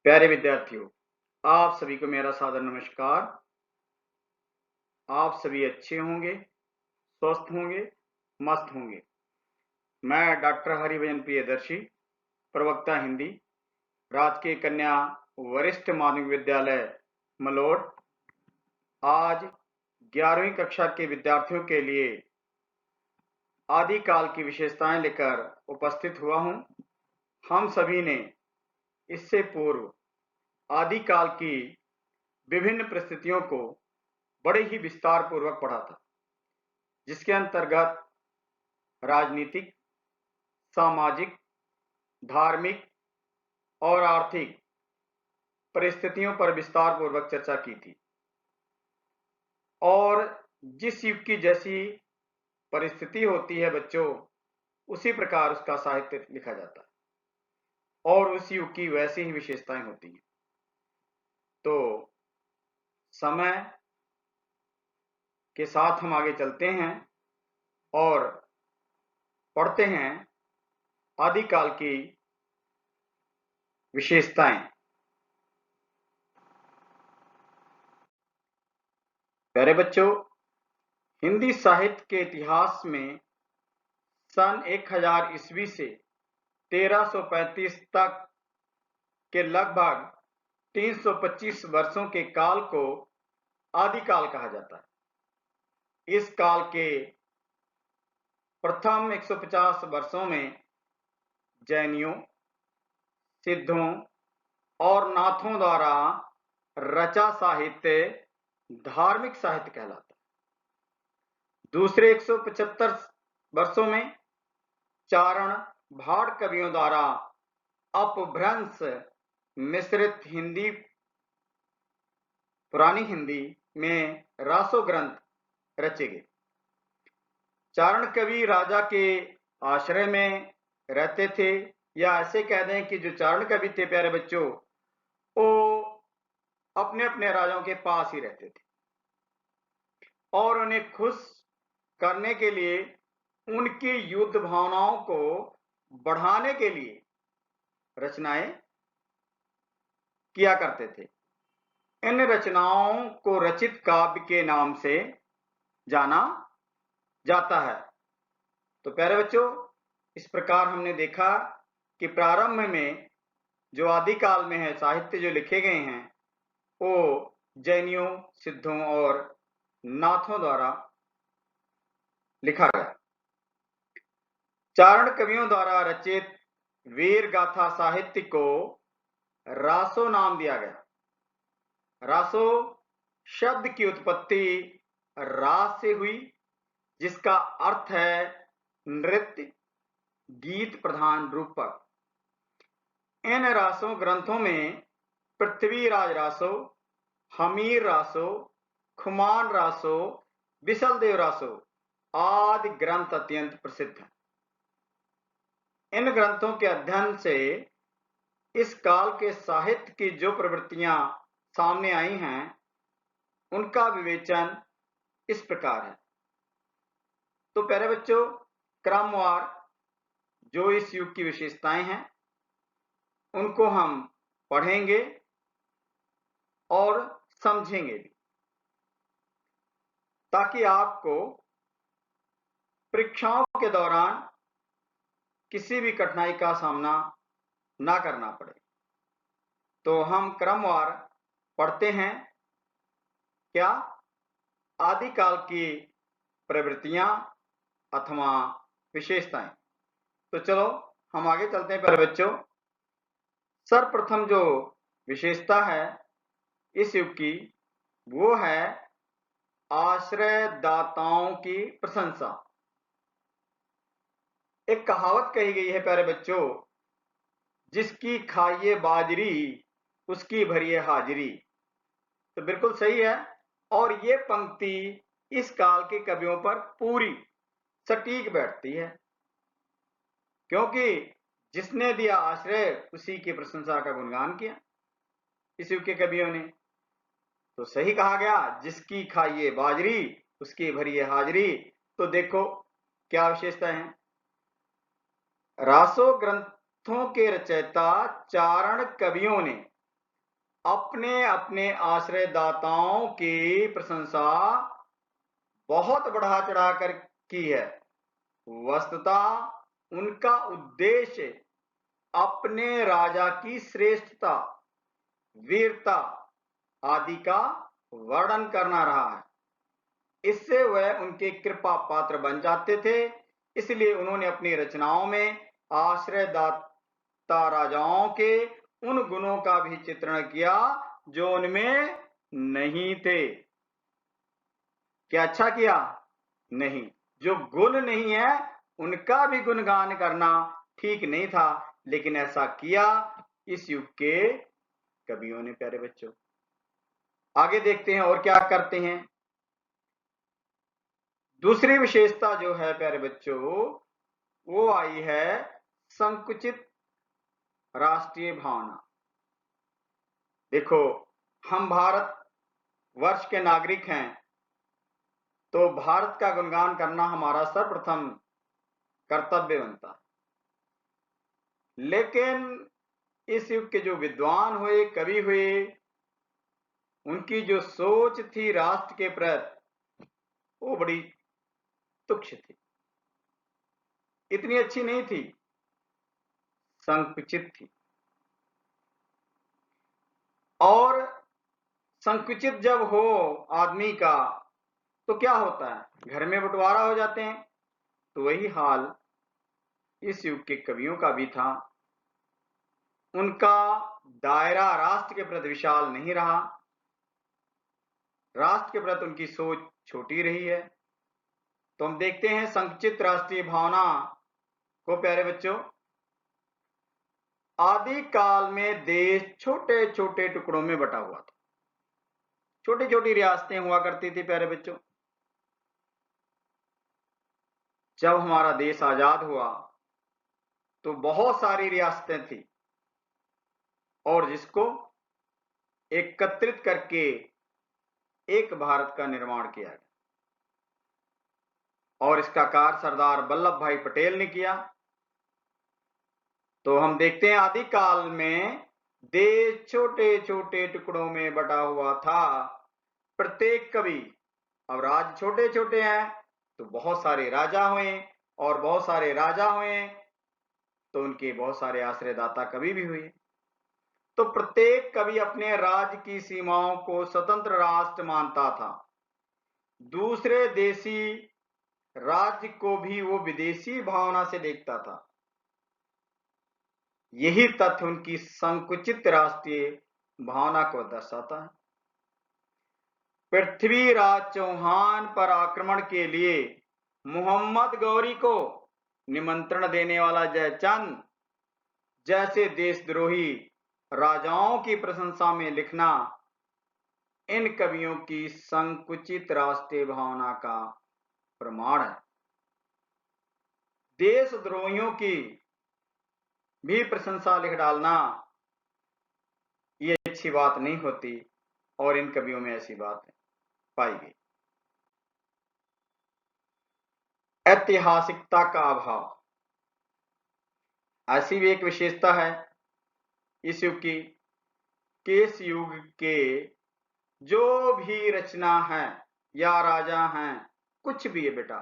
प्यारे विद्यार्थियों, आप सभी को मेरा सादर नमस्कार। आप सभी अच्छे होंगे, स्वस्थ होंगे, मस्त होंगे। मैं डॉक्टर हरिभजन प्रियदर्शी, प्रवक्ता हिंदी, राजकीय कन्या वरिष्ठ माध्यमिक विद्यालय मलोट, आज 11वीं कक्षा के विद्यार्थियों के लिए आदिकाल की विशेषताएं लेकर उपस्थित हुआ हूं। हम सभी ने इससे पूर्व आदिकाल की विभिन्न परिस्थितियों को बड़े ही विस्तार पूर्वक पढ़ा था, जिसके अंतर्गत राजनीतिक, सामाजिक, धार्मिक और आर्थिक परिस्थितियों पर विस्तार पूर्वक चर्चा की थी। और जिस युग की जैसी परिस्थिति होती है बच्चों, उसी प्रकार उसका साहित्य लिखा जाता है और उस युग की वैसी ही विशेषताएं होती हैं। तो समय के साथ हम आगे चलते हैं और पढ़ते हैं आदिकाल की विशेषताएं। प्यारे बच्चों, हिंदी साहित्य के इतिहास में सन 1000 ईस्वी से 1335 तक के लगभग 325 वर्षों के काल को आदिकाल कहा जाता है। इस काल के प्रथम 150 वर्षों में जैनियों, सिद्धों और नाथों द्वारा रचा साहित्य धार्मिक साहित्य कहलाता है। दूसरे 175 वर्षों में चारण भाट कवियों द्वारा अपभ्रंश मिश्रित हिंदी, पुरानी हिंदी में रासो ग्रंथ रचे गए। चारण कवि राजा के आश्रय में रहते थे, या ऐसे कह दें कि जो चारण कवि थे प्यारे बच्चों, वो अपने अपने राजाओं के पास ही रहते थे और उन्हें खुश करने के लिए, उनकी युद्ध भावनाओं को बढ़ाने के लिए रचनाएं किया करते थे। इन रचनाओं को रचित काव्य के नाम से जाना जाता है। तो प्यारे बच्चों, इस प्रकार हमने देखा कि प्रारंभ में जो आदिकाल में है साहित्य जो लिखे गए हैं, वो जैनियों, सिद्धों और नाथों द्वारा लिखा गया। चारण कवियों द्वारा रचित वीर गाथा साहित्य को रासो नाम दिया गया। रासो शब्द की उत्पत्ति रास से हुई, जिसका अर्थ है नृत्य, गीत प्रधान रूपक। इन रासों ग्रंथों में पृथ्वीराज रासो, हमीर रासो, खुमान रासो, बिसलदेव रासो आदि ग्रंथ अत्यंत प्रसिद्ध हैं। इन ग्रंथों के अध्ययन से इस काल के साहित्य की जो प्रवृत्तियां सामने आई हैं, उनका विवेचन इस प्रकार है। तो प्यारे बच्चों, क्रमवार जो इस युग की विशेषताएं हैं उनको हम पढ़ेंगे और समझेंगे भी, ताकि आपको परीक्षाओं के दौरान किसी भी कठिनाई का सामना ना करना पड़े। तो हम क्रमवार पढ़ते हैं क्या आदिकाल की प्रवृत्तियां अथवा विशेषताएं। तो चलो हम आगे चलते हैं प्यारे बच्चों। सर्वप्रथम जो विशेषता है इस युग की, वो है आश्रयदाताओं की प्रशंसा। एक कहावत कही गई है प्यारे बच्चों, जिसकी खाइए बाजरी उसकी भरिए हाजिरी। तो बिल्कुल सही है, और ये पंक्ति इस काल के कवियों पर पूरी सटीक बैठती है, क्योंकि जिसने दिया आश्रय उसी की प्रशंसा का गुणगान किया इस युग के कवियों ने। तो सही कहा गया, जिसकी खाइए बाजरी उसकी भरिए हाजिरी। तो देखो क्या विशेषता है। रासो ग्रंथों के रचयिता चारण कवियों ने अपने अपने आश्रयदाताओं की प्रशंसा बहुत बढ़ा चढ़ाकर की है। वस्तुतः उनका उद्देश्य अपने राजा की श्रेष्ठता, वीरता आदि का वर्णन करना रहा है। इससे वह उनके कृपा पात्र बन जाते थे। इसलिए उन्होंने अपनी रचनाओं में आश्रयदाता राजाओं के उन गुणों का भी चित्रण किया जो उनमें नहीं थे। क्या अच्छा किया? नहीं। जो गुण नहीं है उनका भी गुणगान करना ठीक नहीं था, लेकिन ऐसा किया इस युग के कवियों ने। प्यारे बच्चों, आगे देखते हैं और क्या करते हैं। दूसरी विशेषता जो है प्यारे बच्चों, वो आई है संकुचित राष्ट्रीय भावना। देखो, हम भारत वर्ष के नागरिक हैं, तो भारत का गुणगान करना हमारा सर्वप्रथम कर्तव्य बनता है। लेकिन इस युग के जो विद्वान हुए, कवि हुए, उनकी जो सोच थी राष्ट्र के प्रति, वो बड़ी तुच्छ थी, इतनी अच्छी नहीं थी, संकुचित थी। और संकुचित जब हो आदमी का तो क्या होता है? घर में बंटवारा हो जाते हैं। तो वही हाल इस युग के कवियों का भी था। उनका दायरा राष्ट्र के प्रति विशाल नहीं रहा, राष्ट्र के प्रति उनकी सोच छोटी रही है। तो हम देखते हैं संकुचित राष्ट्रीय भावना को। प्यारे बच्चों, आदि काल में देश छोटे छोटे टुकड़ों में बटा हुआ था, छोटी छोटी रियासतें हुआ करती थी। प्यारे बच्चों, जब हमारा देश आजाद हुआ तो बहुत सारी रियासतें थी, और जिसको एकत्रित करके एक भारत का निर्माण किया गया, और इसका कार्य सरदार वल्लभ भाई पटेल ने किया। तो हम देखते हैं आदि काल में देश छोटे छोटे टुकड़ों में बटा हुआ था। प्रत्येक कवि, अब राज्य छोटे छोटे हैं तो बहुत सारे राजा हुए, और बहुत सारे राजा हुए तो उनके बहुत सारे आश्रयदाता कवि भी हुए। तो प्रत्येक कवि अपने राज्य की सीमाओं को स्वतंत्र राष्ट्र मानता था। दूसरे देशी राज्य को भी वो विदेशी भावना से देखता था। यही तथ्य उनकी संकुचित राष्ट्रीय भावना को दर्शाता है। पृथ्वीराज चौहान पर आक्रमण के लिए मोहम्मद गौरी को निमंत्रण देने वाला जयचंद जैसे देशद्रोही राजाओं की प्रशंसा में लिखना इन कवियों की संकुचित राष्ट्रीय भावना का प्रमाण है। देशद्रोहियों की भी प्रशंसा लिख डालना ये अच्छी बात नहीं होती, और इन कवियों में ऐसी बात पाई गई। ऐतिहासिकता का अभाव ऐसी भी एक विशेषता है इस युग की, कि इस युग के जो भी रचना है या राजा हैं, कुछ भी है बेटा,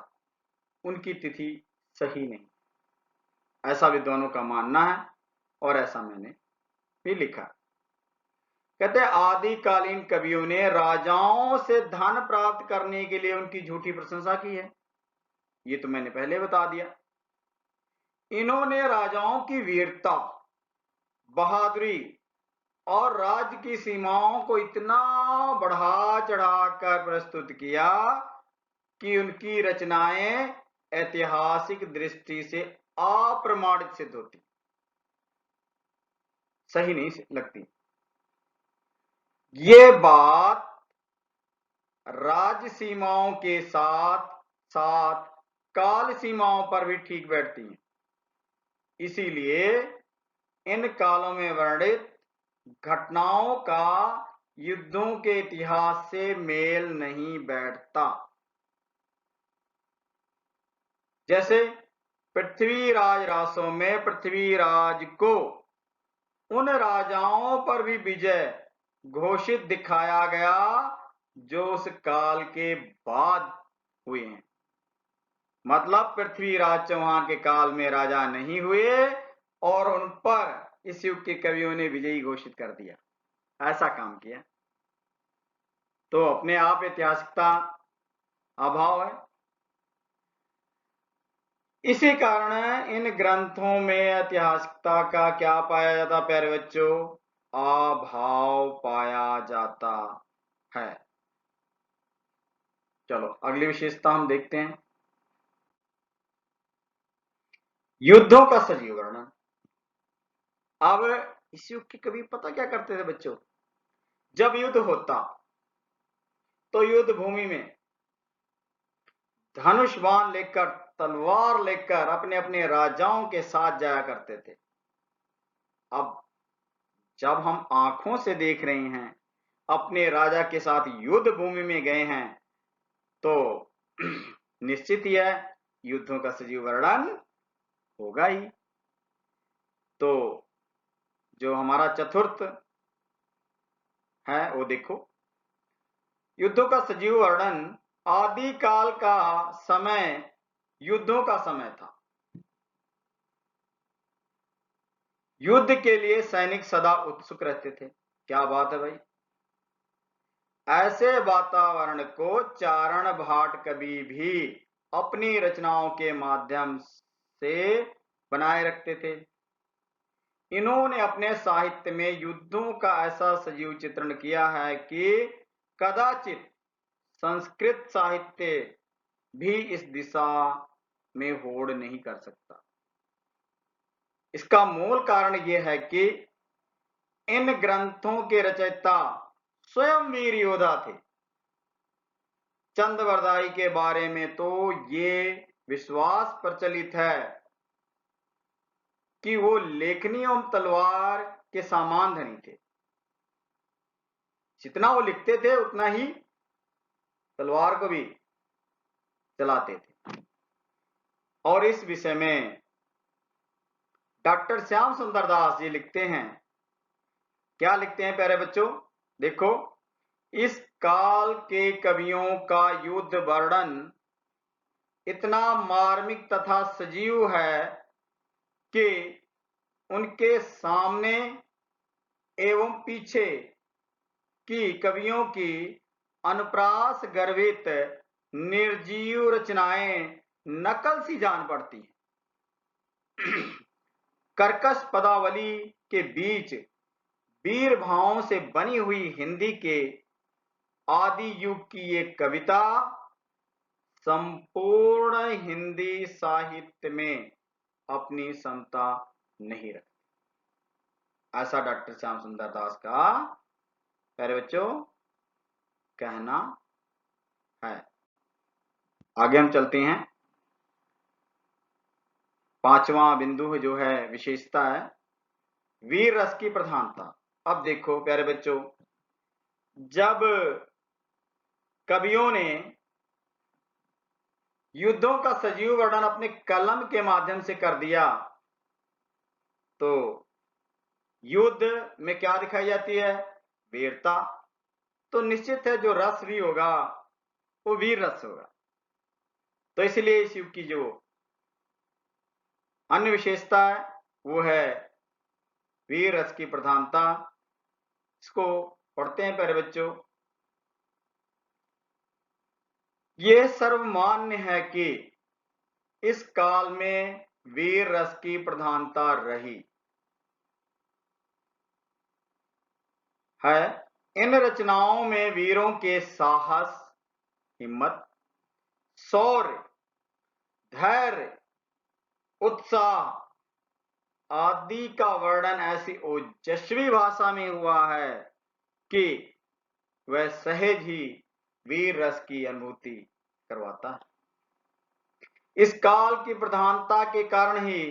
उनकी तिथि सही नहीं, ऐसा विद्वानों का मानना है, और ऐसा मैंने भी लिखा। कहते हैं आदिकालीन कवियों ने राजाओं से धन प्राप्त करने के लिए उनकी झूठी प्रशंसा की है। ये तो मैंने पहले बता दिया। इन्होंने राजाओं की वीरता, बहादुरी और राज्य की सीमाओं को इतना बढ़ा चढ़ाकर प्रस्तुत किया कि उनकी रचनाएं ऐतिहासिक दृष्टि से अप्रमाणित सिद्ध होती, सही नहीं लगती। ये बात राज्य सीमाओं के साथ साथ काल सीमाओं पर भी ठीक बैठती है। इसीलिए इन कालों में वर्णित घटनाओं का युद्धों के इतिहास से मेल नहीं बैठता। जैसे पृथ्वीराज रासों में पृथ्वीराज को उन राजाओं पर भी विजय घोषित दिखाया गया जो उस काल के बाद हुए हैं। मतलब पृथ्वीराज चौहान के काल में राजा नहीं हुए और उन पर इस युग के कवियों ने विजयी घोषित कर दिया, ऐसा काम किया। तो अपने आप ऐतिहासिकता अभाव है। इसी कारण इन ग्रंथों में ऐतिहासिकता का क्या पाया जाता प्यारे बच्चों? अभाव पाया जाता है। चलो अगली विशेषता हम देखते हैं, युद्धों का सजीव वर्णन। अब इस युग के कवि पता क्या करते थे बच्चों? जब युद्ध होता तो युद्ध भूमि में धनुष बाण लेकर, तलवार लेकर अपने अपने राजाओं के साथ जाया करते थे। अब जब हम आंखों से देख रहे हैं, अपने राजा के साथ युद्ध भूमि में गए हैं, तो निश्चित ही है युद्धों का सजीव वर्णन होगा ही। तो जो हमारा चतुर्थ है वो देखो, युद्धों का सजीव वर्णन। आदिकाल का समय युद्धों का समय था। युद्ध के लिए सैनिक सदा उत्सुक रहते थे। क्या बात है भाई! ऐसे वातावरण को चारण भाट कवि भी अपनी रचनाओं के माध्यम से बनाए रखते थे। इन्होंने अपने साहित्य में युद्धों का ऐसा सजीव चित्रण किया है कि कदाचित संस्कृत साहित्य भी इस दिशा में होड़ नहीं कर सकता। इसका मूल कारण यह है कि इन ग्रंथों के रचयिता स्वयं वीर योद्धा थे। चंद्रवरदाई के बारे में तो ये विश्वास प्रचलित है कि वो लेखनी एवं तलवार के सामान धनी थे। जितना वो लिखते थे उतना ही तलवार को भी चलाते थे। और इस विषय में डॉक्टर श्याम सुंदर दास जी लिखते हैं। क्या लिखते हैं प्यारे बच्चों? देखो, इस काल के कवियों का युद्ध वर्णन इतना मार्मिक तथा सजीव है कि उनके सामने एवं पीछे की कवियों की अनुप्रास गर्भित निर्जीव रचनाएं नकल सी जान पड़ती हैं। कर्कश पदावली के बीच वीर भावों से बनी हुई हिंदी के आदि युग की ये कविता संपूर्ण हिंदी साहित्य में अपनी समता नहीं रखती, ऐसा डॉक्टर श्याम सुंदर दास का प्यारे बच्चों कहना है। आगे हम चलते हैं। पांचवा बिंदु जो है विशेषता है वीर रस की प्रधानता। अब देखो प्यारे बच्चों, जब कवियों ने युद्धों का सजीव वर्णन अपने कलम के माध्यम से कर दिया, तो युद्ध में क्या दिखाई जाती है? वीरता। तो निश्चित है जो रस भी होगा वो वीर रस होगा। तो इसलिए इस युग की जो अन्य विशेषता है वो है वीर रस की प्रधानता। इसको पढ़ते हैं प्यारे बच्चों। यह सर्वमान्य है कि इस काल में वीर रस की प्रधानता रही है। इन रचनाओं में वीरों के साहस, हिम्मत, शौर्य, धैर्य, उत्साह आदि का वर्णन ऐसी ओजस्वी भाषा में हुआ है कि वह सहज ही वीर रस की अनुभूति करवाता है। इस काल की प्रधानता के कारण ही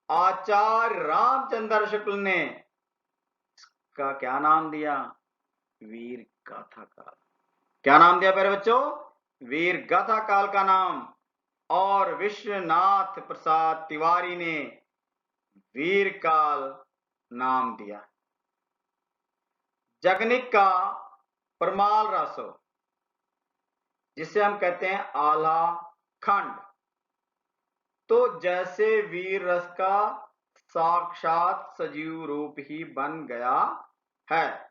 आचार्य रामचंद्र शुक्ल ने इसका क्या नाम दिया? वीर गाथा काल। क्या नाम दिया प्यारे बच्चों? वीर गाथा काल का नाम। और विश्वनाथ प्रसाद तिवारी ने वीर काल नाम दिया। जगनिक का परमाल रासो, जिसे हम कहते हैं आला खंड, तो जैसे वीर रस का साक्षात सजीव रूप ही बन गया है।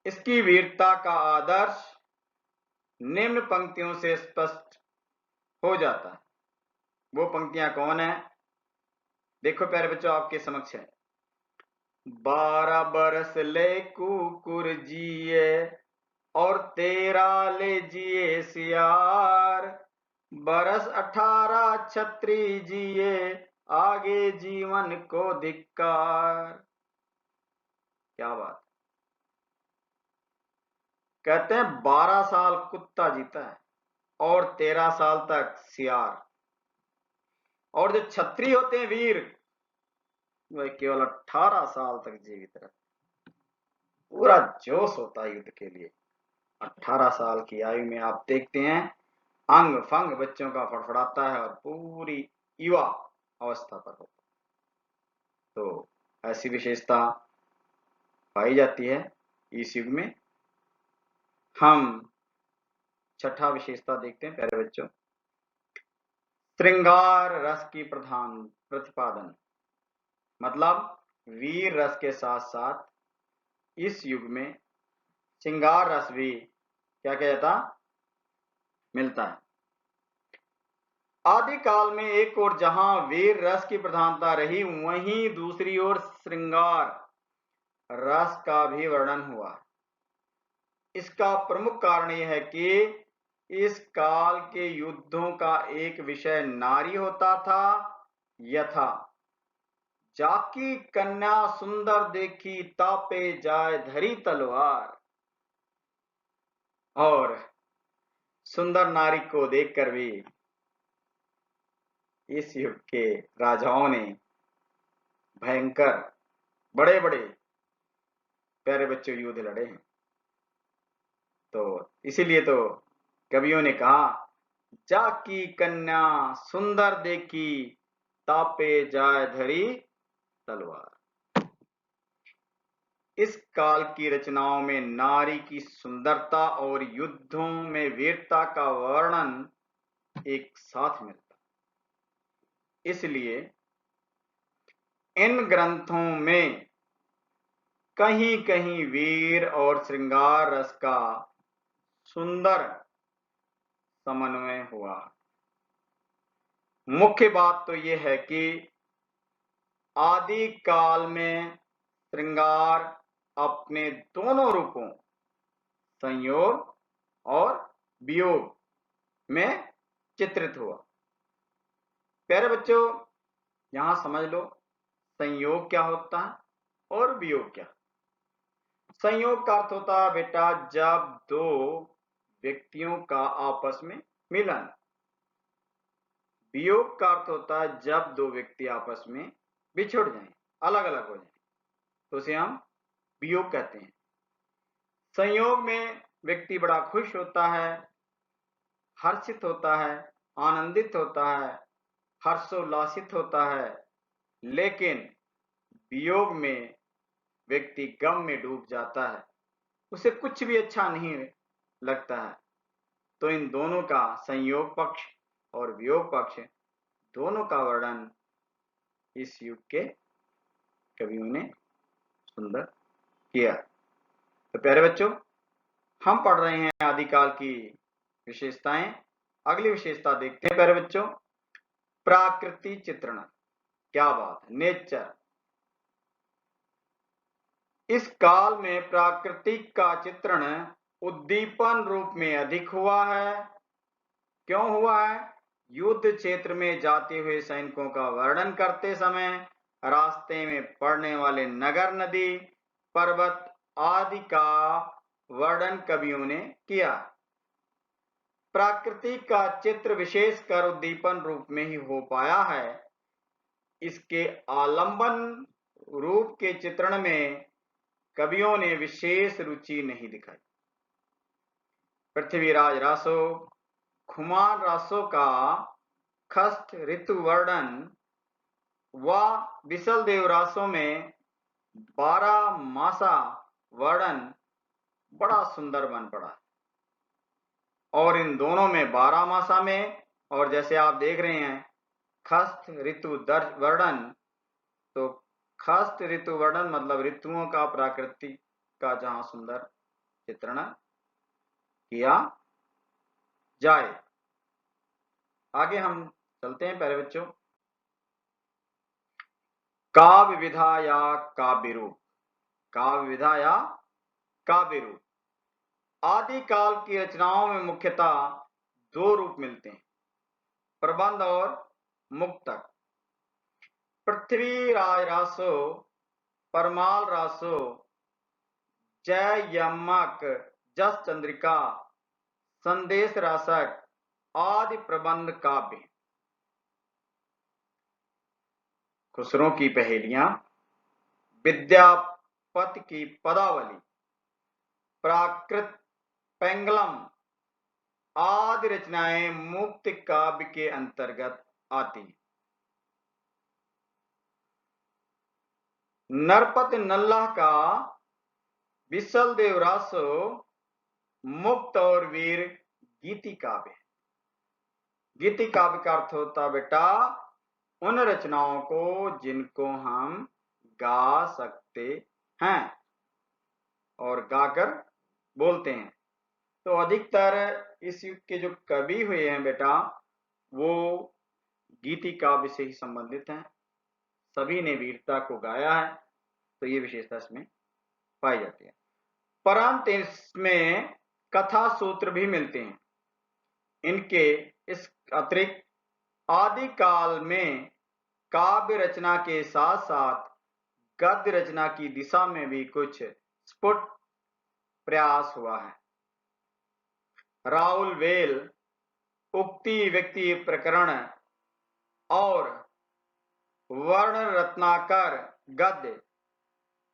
इसकी वीरता का आदर्श निम्न पंक्तियों से स्पष्ट हो जाता है। वो पंक्तियां कौन है? देखो प्यारे बच्चों, आपके समक्ष है। 12 बरस ले कुकुर जिए और 13 ले जिए सियार, बरस 18 छत्री जिए आगे जीवन को धिक्कार। क्या बात! कहते हैं 12 साल कुत्ता जीता है और 13 साल तक सियार, और जो छत्री होते हैं वीर, वह केवल 18 साल तक जीवित रहते। पूरा जोश होता है युद्ध के लिए। 18 साल की आयु में आप देखते हैं अंग फंग बच्चों का फड़फड़ाता है और पूरी युवा अवस्था पर होता है। तो ऐसी विशेषता पाई जाती है इस युग में। हम छठा विशेषता देखते हैं प्यारे बच्चों, श्रृंगार रस की प्रधान प्रतिपादन। मतलब वीर रस के साथ साथ इस युग में श्रृंगार रस भी क्या कहता मिलता है। आदि काल में एक और जहां वीर रस की प्रधानता रही, वहीं दूसरी ओर श्रृंगार रस का भी वर्णन हुआ। इसका प्रमुख कारण यह है कि इस काल के युद्धों का एक विषय नारी होता था, यथा जाकी कन्या सुंदर देखी तापे जाए धरी तलवार। और सुंदर नारी को देखकर भी इस युग के राजाओं ने भयंकर बड़े बड़े प्यारे बच्चों युद्ध लड़े हैं। तो इसीलिए तो कवियों ने कहा, जाकी कन्या सुंदर देखी तापे जाए धरी तलवार। इस काल की रचनाओं में नारी की सुंदरता और युद्धों में वीरता का वर्णन एक साथ मिलता है। इसलिए इन ग्रंथों में कहीं कहीं वीर और श्रृंगार रस का सुंदर समन्वय हुआ। मुख्य बात तो यह है कि आदि काल में श्रृंगार अपने दोनों रूपों संयोग और वियोग में चित्रित हुआ। प्यारे बच्चों, यहां समझ लो संयोग क्या होता है और वियोग क्या। संयोग का अर्थ होता है बेटा जब दो व्यक्तियों का आपस में मिलन। वियोग का अर्थ होता है जब दो व्यक्ति आपस में बिछुड़ जाएं, अलग अलग हो जाएं, तो उसे हम वियोग कहते हैं। संयोग में व्यक्ति बड़ा खुश होता है, हर्षित होता है, आनंदित होता है, हर्षोल्लासित होता है। लेकिन वियोग में व्यक्ति गम में डूब जाता है, उसे कुछ भी अच्छा नहीं लगता है। तो इन दोनों का संयोग पक्ष और वियोग पक्ष दोनों का वर्णन इस युग के कवियों ने सुंदर किया। तो प्यारे बच्चों, हम पढ़ रहे हैं आदिकाल की विशेषताएं। अगली विशेषता देखते हैं प्यारे बच्चों, प्राकृतिक चित्रण। क्या बात है, नेचर। इस काल में प्राकृतिक का चित्रण उद्दीपन रूप में अधिक हुआ है। क्यों हुआ है? युद्ध क्षेत्र में जाते हुए सैनिकों का वर्णन करते समय रास्ते में पड़ने वाले नगर, नदी, पर्वत आदि का वर्णन कवियों ने किया। प्रकृति का चित्र विशेषकर उद्दीपन रूप में ही हो पाया है। इसके आलंबन रूप के चित्रण में कवियों ने विशेष रुचि नहीं दिखाई। पृथ्वीराज रासो, खुमान रासो का खस्त ऋतु वर्णन व विशल देव रासो में 12 मासा वर्णन बड़ा सुंदर बन पड़ा। और इन दोनों में 12 मासा में, और जैसे आप देख रहे हैं खस्त ऋतु दर्श वर्णन, तो खस्त ऋतु वर्णन मतलब ऋतुओं का प्रकृति का जहां सुंदर चित्रण किया जाए। आगे हम चलते हैं प्यारे बच्चों। काव्य विधा या काव्य रूप। काव्य विधा या काव्य रूप। आदिकाल की रचनाओं में मुख्यतः दो रूप मिलते हैं, प्रबंध और मुक्तक। पृथ्वी राज रासो, परमाल रासो, जय यमक, जस चंद्रिका, संदेश रासक आदि प्रबंध काव्य। खुसरो की पहेलियां, विद्यापति की पदावली, प्राकृत, पेंगलम आदि रचनाएं मुक्त काव्य के अंतर्गत आती हैं। नरपत नल्ला का विसल देव रासो मुक्त और वीर गीति काव्य। गीति काव्य का अर्थ होता बेटा उन रचनाओं को जिनको हम गा सकते हैं और गाकर बोलते हैं। तो अधिकतर इस युग के जो कवि हुए हैं बेटा वो गीति काव्य से ही संबंधित हैं। सभी ने वीरता को गाया है, तो ये विशेषता इसमें पाई जाती है। परंतु इसमें कथा सूत्र भी मिलते हैं। इनके इस अतिरिक्त आदिकाल में काव्य रचना के साथ साथ गद्य रचना की दिशा में भी कुछ स्फुट प्रयास हुआ है। राहुल वेल उक्ति व्यक्ति प्रकरण और वर्ण रत्नाकर गद्य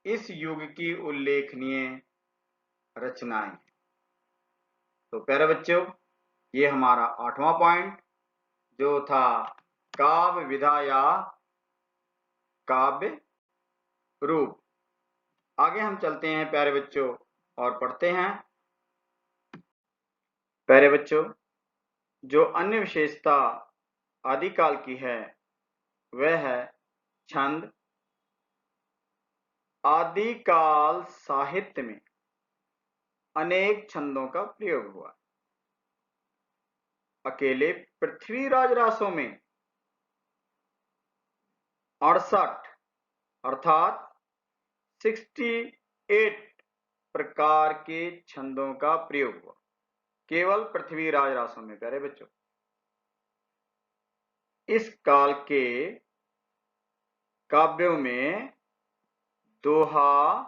इस युग की उल्लेखनीय रचनाएं। तो प्यारे बच्चों, ये हमारा 8वां पॉइंट जो था काव्य विधा या काव्य रूप। आगे हम चलते हैं प्यारे बच्चों और पढ़ते हैं। प्यारे बच्चों, जो अन्य विशेषता आदिकाल की है वह है छंद। आदिकाल साहित्य में अनेक छंदों का प्रयोग हुआ। अकेले पृथ्वीराज रासों में 68 अर्थात 68 प्रकार के छंदों का प्रयोग हुआ, केवल पृथ्वीराज रासों में। प्यारे बच्चों, इस काल के काव्यों में दोहा,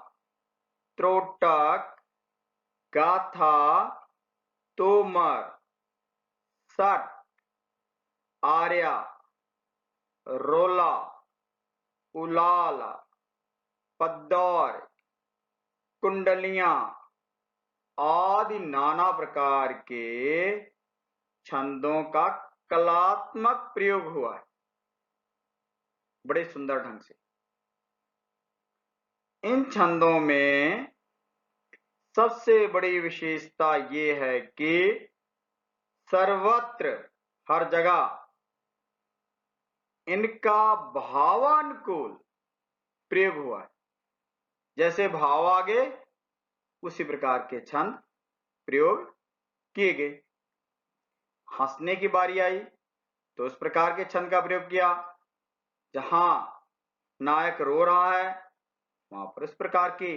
त्रोटक, गाथा, तोमर, सट, आर्या, रोला, उलाला, पद्दौर, कुंडलियां आदि नाना प्रकार के छंदों का कलात्मक प्रयोग हुआ है बड़े सुंदर ढंग से। इन छंदों में सबसे बड़ी विशेषता ये है कि सर्वत्र हर जगह इनका भावानुकूल प्रयोग हुआ है। जैसे भाव आगे उसी प्रकार के छंद प्रयोग किए गए। हंसने की बारी आई तो उस प्रकार के छंद का प्रयोग किया। जहां नायक रो रहा है वहां पर इस प्रकार की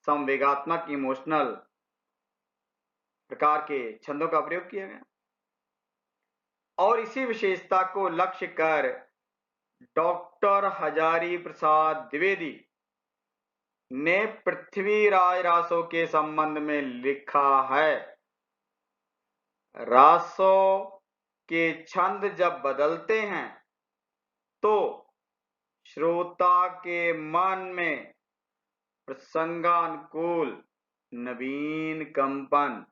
संवेगात्मक इमोशनल प्रकार के छंदों का प्रयोग किया गया। और इसी विशेषता को लक्ष्य कर डॉक्टर हजारी प्रसाद द्विवेदी ने पृथ्वीराज रासों के संबंध में लिखा है। रासों के छंद जब बदलते हैं तो श्रोता के मन में प्रसंगानुकूल नवीन कंपन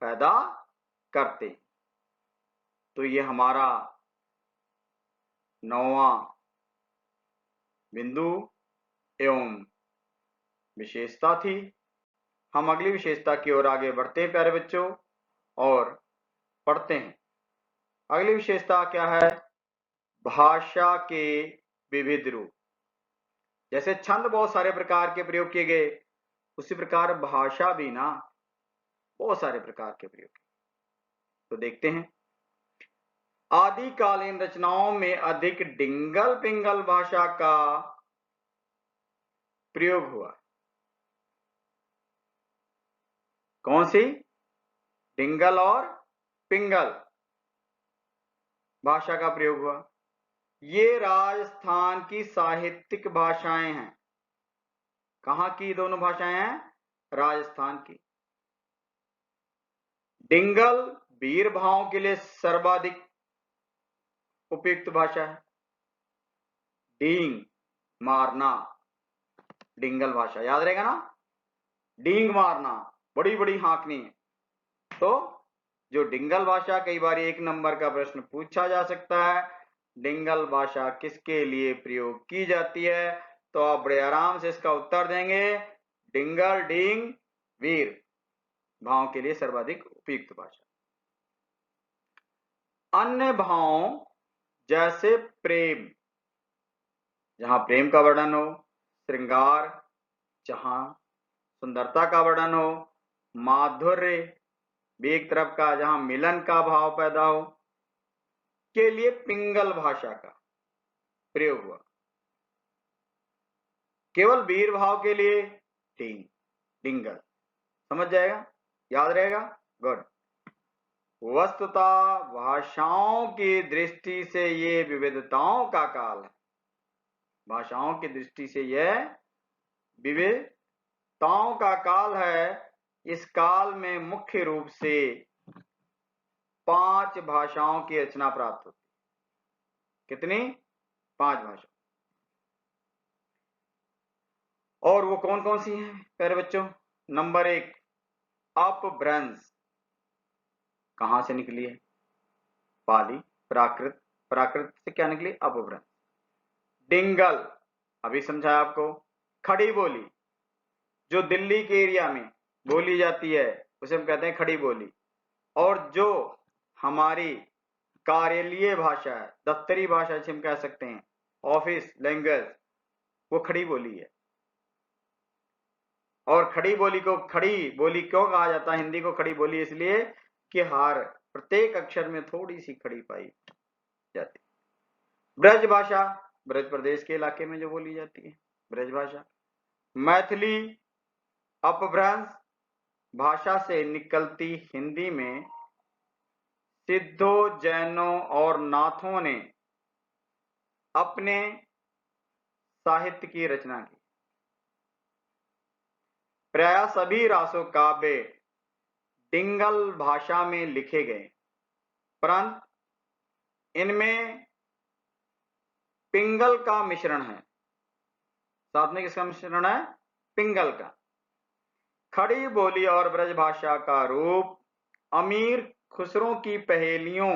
पैदा करते। तो ये हमारा 9वां बिंदु एवं विशेषता थी। हम अगली विशेषता की ओर आगे बढ़ते हैं प्यारे बच्चों और पढ़ते हैं। अगली विशेषता क्या है? भाषा के विविध रूप। जैसे छंद बहुत सारे प्रकार के प्रयोग किए गए, उसी प्रकार भाषा भी ना बहुत सारे प्रकार के प्रयोग किए। तो देखते हैं, आदिकालीन रचनाओं में अधिक डिंगल पिंगल भाषा का प्रयोग हुआ। कौन सी? डिंगल और पिंगल भाषा का प्रयोग हुआ। ये राजस्थान की साहित्यिक भाषाएं हैं। कहां की दोनों भाषाएं हैं? राजस्थान की। डिंगल वीर भावों के लिए सर्वाधिक उपयुक्त भाषा है। डींग मारना, डिंगल भाषा याद रहेगा ना, डींग मारना, बड़ी बड़ी हाँकनी। तो जो डिंगल भाषा, कई बार 1 नंबर का प्रश्न पूछा जा सकता है, डिंगल भाषा किसके लिए प्रयोग की जाती है? तो आप बड़े आराम से इसका उत्तर देंगे, डिंगल डींग वीर भावों के लिए सर्वाधिक उपयुक्त भाषा। अन्य भावों जैसे प्रेम, जहां प्रेम का वर्णन हो, श्रृंगार जहां सुंदरता का वर्णन हो, माधुर्य भी एक तरफ का जहां मिलन का भाव पैदा हो, के लिए पिंगल भाषा का प्रयोग हुआ। केवल वीर भाव के लिए डिंगल। समझ जाएगा, याद रहेगा, गुड। वस्तुतः भाषाओं की दृष्टि से ये विविधताओं का काल है। भाषाओं की दृष्टि से यह विविधताओं का काल है। इस काल में मुख्य रूप से 5 भाषाओं की रचना प्राप्त होती। कितनी? 5 भाषा। और वो कौन कौन सी हैं प्यारे बच्चों? नंबर 1, अपभ्रंश। कहां से निकली है? पाली। प्राकृत, प्राकृत से क्या निकली? अपभ्रंश। डिंगल, अभी समझाया आपको। खड़ी बोली, जो दिल्ली के एरिया में बोली जाती है उसे हम कहते हैं खड़ी बोली। और जो हमारी कार्यालयीय भाषा है, दफ्तरी भाषा जिसे हम कह सकते हैं, ऑफिस लैंग्वेज, वो खड़ी बोली है। और खड़ी बोली को खड़ी बोली क्यों कहा जाता है? हिंदी को खड़ी बोली इसलिए कि हर प्रत्येक अक्षर में थोड़ी सी खड़ी पाई जाती। ब्रज भाषा, ब्रज प्रदेश के इलाके में जो बोली जाती है, ब्रज भाषा। मैथिली अपभ्रंश भाषा से निकलती हिंदी में सिद्धों, जैनों और नाथों ने अपने साहित्य की रचना की। प्राय सभी रासो काव्य डिंगल भाषा में लिखे गए, परंतु इनमें पिंगल का मिश्रण है। साथ में किसका मिश्रण है? पिंगल का। खड़ी बोली और ब्रज भाषा का रूप अमीर खुसरों की पहेलियों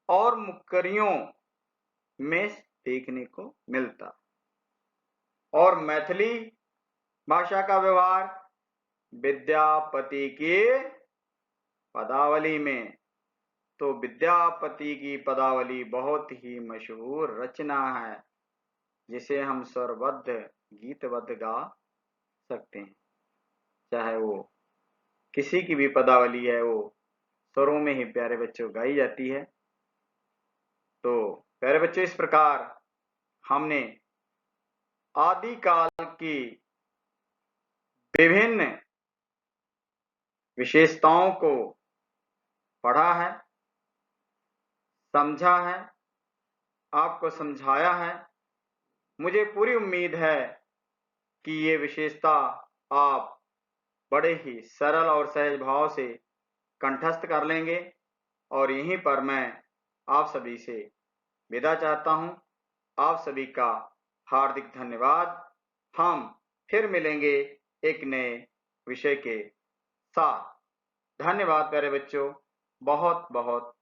और मुक्करियों में देखने को मिलता। और मैथिली भाषा का व्यवहार विद्यापति की पदावली में। तो विद्यापति की पदावली बहुत ही मशहूर रचना है, जिसे हम स्वरबद्ध गीतबद्ध गा सकते हैं। चाहे वो किसी की भी पदावली है, वो स्वरों में ही प्यारे बच्चों गाई जाती है। तो प्यारे बच्चों, इस प्रकार हमने आदिकाल की विभिन्न विशेषताओं को पढ़ा है, समझा है, आपको समझाया है। मुझे पूरी उम्मीद है कि ये विशेषता आप बड़े ही सरल और सहज भाव से कंठस्थ कर लेंगे। और यहीं पर मैं आप सभी से विदा चाहता हूं। आप सभी का हार्दिक धन्यवाद। हम फिर मिलेंगे एक नए विषय के साथ। धन्यवाद प्यारे बच्चों, बहुत बहुत